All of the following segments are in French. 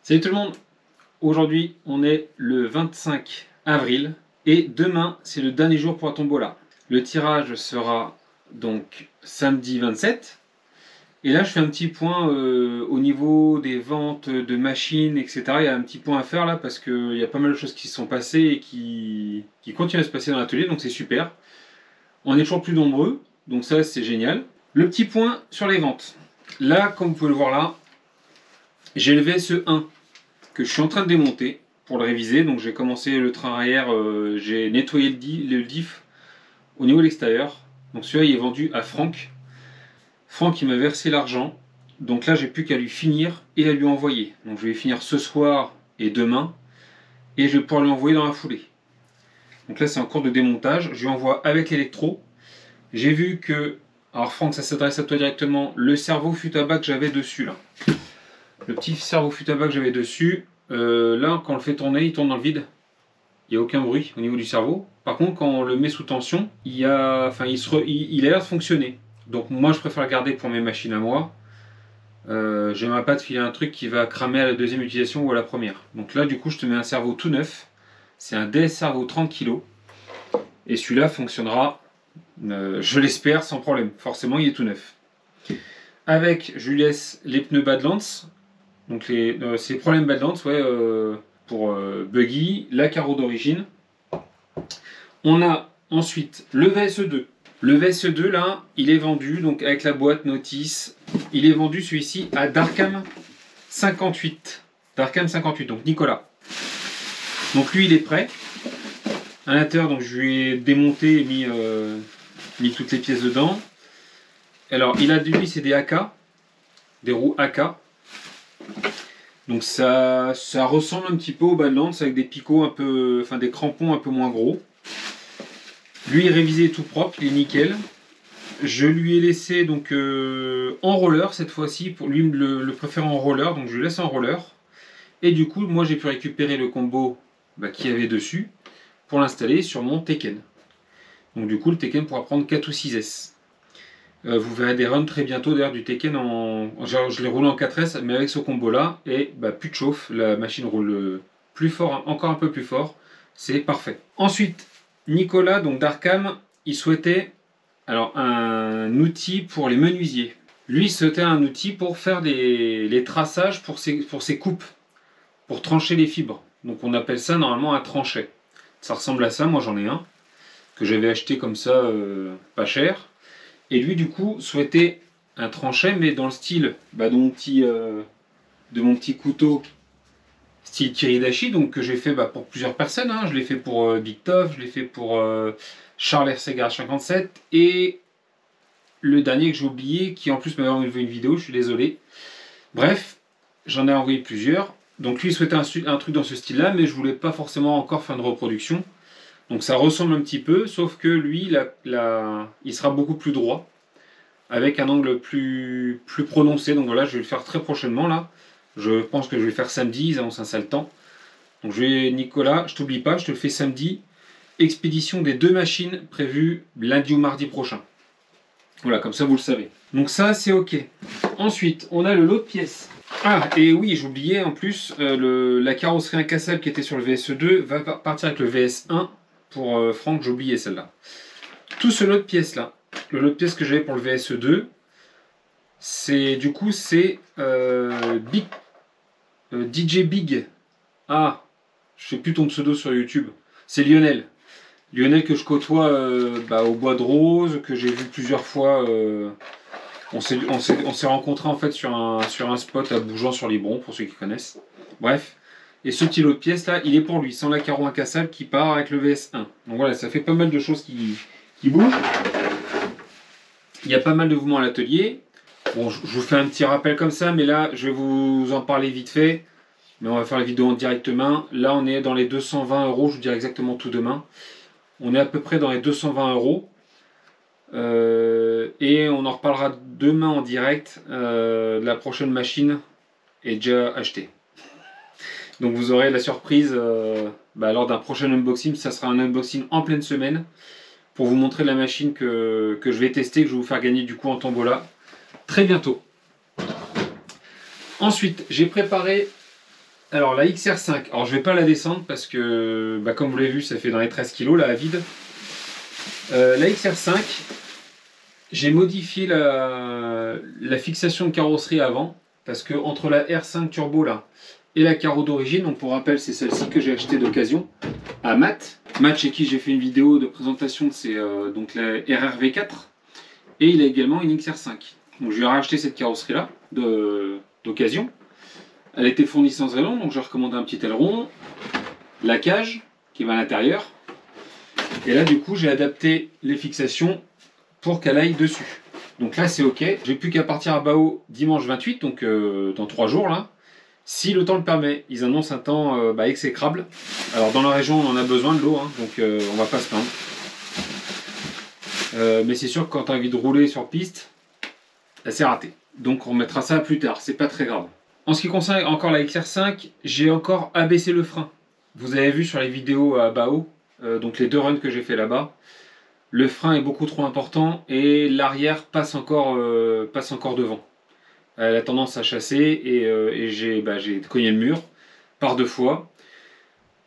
Salut tout le monde. Aujourd'hui on est le 25 avril et demain c'est le dernier jour pour la tombola. Le tirage sera donc samedi 27 et là je fais un petit point au niveau des ventes de machines, etc. Il y a un petit point à faire là parce qu'il y a pas mal de choses qui se sont passées et qui continuent à se passer dans l'atelier, donc c'est super. On est toujours plus nombreux, donc ça c'est génial. Le petit point sur les ventes. Là, comme vous pouvez le voir là, j'ai le VSE1 que je suis en train de démonter pour le réviser. Donc j'ai commencé le train arrière, j'ai nettoyé le diff au niveau de l'extérieur. Donc celui-là il est vendu à Franck. Franck il m'a versé l'argent. Donc là j'ai plus qu'à lui finir et à lui envoyer. Donc je vais finir ce soir et demain. Et je vais pouvoir lui envoyer dans la foulée. Donc là c'est en cours de démontage. Je lui envoie avec l'électro. J'ai vu que, alors Franck ça s'adresse à toi directement, le cerveau fut à bas que j'avais dessus là. Le petit cerveau fut à bas que j'avais dessus, là quand on le fait tourner, il tourne dans le vide. Il n'y a aucun bruit au niveau du cerveau. Par contre, quand on le met sous tension, il a l'air de fonctionner. Donc moi, je préfère le garder pour mes machines à moi. J'aimerais pas te filer un truc qui va cramer à la deuxième utilisation ou à la première. Donc là, du coup, je te mets un cerveau tout neuf. C'est un DS Cerveau 30 kg. Et celui-là fonctionnera, je l'espère, sans problème. Forcément, il est tout neuf. Avec, je lui laisse les pneus Badlands. Donc ces problèmes Badlands, ouais, pour buggy, la carreau d'origine. On a ensuite le VSE2. Le VSE2 là, il est vendu donc avec la boîte notice. Il est vendu celui-ci à Darkham 58. Darkham 58, donc Nicolas. Donc lui il est prêt. À l'intérieur, donc je lui ai démonté et mis toutes les pièces dedans. Alors il a lui c'est des AK, des roues AK. Donc ça ressemble un petit peu au Badlands avec des picots un peu, enfin des crampons un peu moins gros. Lui est révisé tout propre, il est nickel. Je lui ai laissé donc en roller cette fois-ci, pour lui le préfère en roller, donc je le laisse en roller. Et du coup, moi j'ai pu récupérer le combo qu'il y avait dessus pour l'installer sur mon Tekken. Donc du coup, le Tekken pourra prendre 4 ou 6 S. Vous verrez des runs très bientôt d'ailleurs du Tekken je l'ai roulé en 4S mais avec ce combo là et plus de chauffe, la machine roule plus fort, encore un peu plus fort, c'est parfait. Ensuite Nicolas donc d'Arkham, il souhaitait alors un outil pour les menuisiers. Lui il souhaitait un outil pour faire les traçages pour ses coupes, pour trancher les fibres. Donc on appelle ça normalement un tranchet. Ça ressemble à ça, moi j'en ai un que j'avais acheté comme ça pas cher. Et lui, du coup, souhaitait un tranchet, mais dans le style de mon petit couteau, style Kiridashi, donc que j'ai fait pour plusieurs personnes. Hein. Je l'ai fait pour Big Toff, je l'ai fait pour Charles RC Garage 57, et le dernier que j'ai oublié, qui en plus m'avait envoyé une vidéo, je suis désolé. Bref, j'en ai envoyé plusieurs. Donc lui, il souhaitait un truc dans ce style-là, mais je voulais pas forcément encore faire une reproduction. Donc ça ressemble un petit peu, sauf que lui, il sera beaucoup plus droit, avec un angle plus prononcé. Donc voilà, je vais le faire très prochainement là. Je pense que je vais le faire samedi, ils annoncent un sale temps. Donc Nicolas, je t'oublie pas, je te le fais samedi. Expédition des 2 machines prévues lundi ou mardi prochain. Voilà, comme ça vous le savez. Donc ça c'est ok. Ensuite, on a le lot de pièces. Ah, et oui, j'oubliais en plus, la carrosserie incassable qui était sur le VSE2 va partir avec le VS1 pour Franck, j'oubliais celle-là. Tout ce lot de pièces là, le lot de pièces que j'avais pour le VSE2, c'est DJ Big. Ah, je sais plus ton pseudo sur YouTube. C'est Lionel. Lionel que je côtoie au Bois de Rose, que j'ai vu plusieurs fois. On s'est rencontrés en fait sur un spot à Bougeant-sur-Libron, pour ceux qui connaissent. Bref. Et ce petit lot de pièces là, il est pour lui, sans la carreau incassable qui part avec le VS1. Donc voilà, ça fait pas mal de choses qui bougent. Il y a pas mal de mouvements à l'atelier. Bon, je vous fais un petit rappel comme ça, mais là, je vais vous en parler vite fait. Mais on va faire la vidéo en direct demain. Là, on est dans les 220 €, je vous dirai exactement tout demain. On est à peu près dans les 220 €. Et on en reparlera demain en direct. La prochaine machine est déjà achetée. Donc vous aurez la surprise lors d'un prochain unboxing. Ça sera un unboxing en pleine semaine pour vous montrer la machine que je vais tester, que je vais vous faire gagner du coup en tombola très bientôt. Ensuite, j'ai préparé Alors la XR5, alors je vais pas la descendre parce que comme vous l'avez vu ça fait dans les 13 kg là à vide. La XR5, j'ai modifié la fixation de carrosserie avant parce que entre la R5 Turbo là et la carreau d'origine, donc pour rappel c'est celle-ci que j'ai achetée d'occasion à Matt. Matt chez qui j'ai fait une vidéo de présentation de donc la RRV4 et il a également une XR5. Donc je lui ai racheté cette carrosserie là d'occasion. Elle était fournie sans aileron, donc j'ai recommandé un petit aileron, la cage qui va à l'intérieur. Et là, du coup, j'ai adapté les fixations pour qu'elle aille dessus. Donc là, c'est OK. J'ai plus qu'à partir à Bao dimanche 28, donc dans 3 jours là. Si le temps le permet, ils annoncent un temps exécrable. Alors dans la région, on en a besoin de l'eau, hein, donc on va pas se plaindre. Mais c'est sûr que quand tu as envie de rouler sur piste, c'est raté. Donc on remettra ça plus tard, c'est pas très grave. En ce qui concerne encore la XR5, j'ai encore abaissé le frein. Vous avez vu sur les vidéos à Bao, donc les 2 runs que j'ai fait là-bas, le frein est beaucoup trop important et l'arrière passe encore devant. Elle a tendance à chasser et j'ai cogné le mur par 2 fois.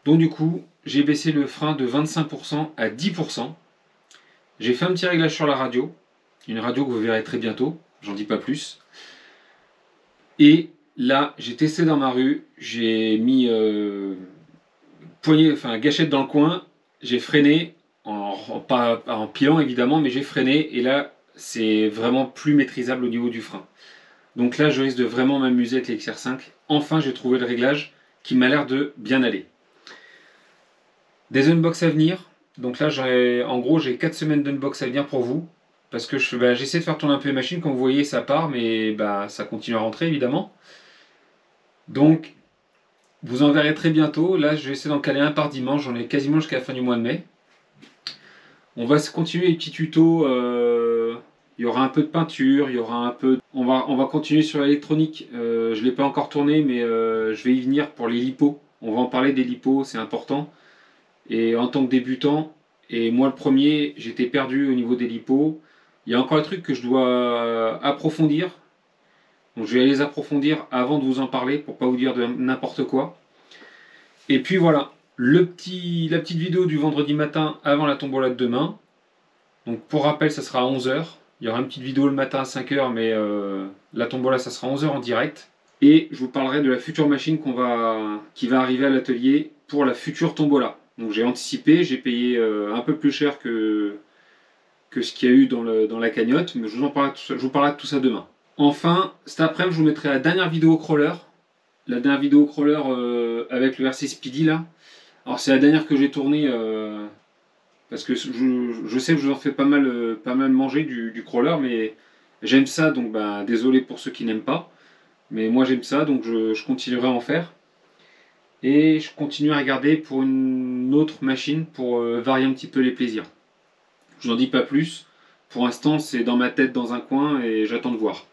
Donc du coup, j'ai baissé le frein de 25% à 10%. J'ai fait un petit réglage sur la radio, une radio que vous verrez très bientôt, j'en dis pas plus. Et là, j'ai testé dans ma rue, j'ai mis gâchette dans le coin, j'ai freiné, pas en pilant évidemment, mais j'ai freiné et là, c'est vraiment plus maîtrisable au niveau du frein. Donc là, je risque de vraiment m'amuser avec les XR5. Enfin, j'ai trouvé le réglage qui m'a l'air de bien aller. Des unbox à venir. Donc là, en gros, j'ai 4 semaines d'unbox à venir pour vous. Parce que j'essaie de faire tourner un peu les machines. Comme vous voyez, ça part, mais ça continue à rentrer évidemment. Donc, vous en verrez très bientôt. Là, je vais essayer d'en caler un par dimanche. J'en ai quasiment jusqu'à la fin du mois de mai. On va continuer les petits tutos. Il y aura un peu de peinture, il y aura un peu... On va continuer sur l'électronique. Je ne l'ai pas encore tourné, mais je vais y venir pour les lipos. On va en parler des lipos, c'est important. Et en tant que débutant, et moi le premier, j'étais perdu au niveau des lipos. Il y a encore des trucs que je dois approfondir. Donc je vais les approfondir avant de vous en parler pour pas vous dire de n'importe quoi. Et puis voilà, la petite vidéo du vendredi matin avant la tombola de demain. Donc pour rappel, ça sera à 11 h. Il y aura une petite vidéo le matin à 5 h, mais la tombola, ça sera à 11 h en direct. Et je vous parlerai de la future machine qui va arriver à l'atelier pour la future tombola. Donc j'ai anticipé, j'ai payé un peu plus cher que ce qu'il y a eu dans la cagnotte, mais je vous parlerai de tout ça demain. Enfin, cet après-midi, je vous mettrai la dernière vidéo crawler. La dernière vidéo crawler avec le RC Speedy là. Alors c'est la dernière que j'ai tournée parce que je sais que je vous en fais pas mal manger du crawler, mais j'aime ça, donc désolé pour ceux qui n'aiment pas. Mais moi j'aime ça, donc je continuerai à en faire. Et je continue à regarder pour une autre machine pour varier un petit peu les plaisirs. Je n'en dis pas plus. Pour l'instant, c'est dans ma tête, dans un coin, et j'attends de voir.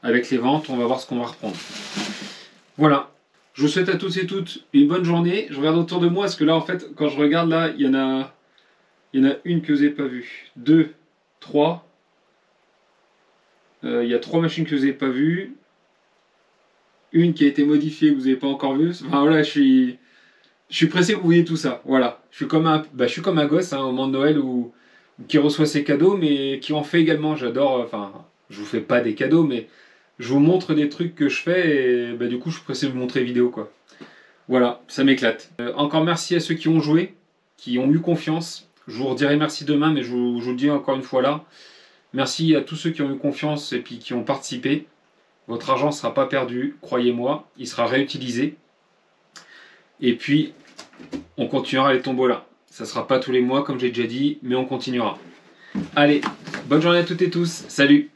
Avec les ventes, on va voir ce qu'on va reprendre. Voilà. Je vous souhaite à tous et toutes une bonne journée. Je regarde autour de moi, parce que là, en fait, quand je regarde là, il y en a une que vous n'avez pas vue. 2, 3. Il y a 3 machines que vous n'avez pas vues. Une qui a été modifiée que vous n'avez pas encore vue. Enfin voilà, je suis pressé que vous voyez tout ça. Voilà. Je suis comme un gosse au moment de Noël qui reçoit ses cadeaux, mais qui en fait également. J'adore. Je vous fais pas des cadeaux, mais je vous montre des trucs que je fais et du coup, je suis pressé de vous montrer vidéo quoi. Voilà, ça m'éclate. Encore merci à ceux qui ont joué, qui ont eu confiance. Je vous redirai merci demain, mais je vous le dis encore une fois là. Merci à tous ceux qui ont eu confiance et puis qui ont participé. Votre argent ne sera pas perdu, croyez-moi, il sera réutilisé. Et puis, on continuera les tombolas. Ça ne sera pas tous les mois, comme j'ai déjà dit, mais on continuera. Allez, bonne journée à toutes et tous, salut!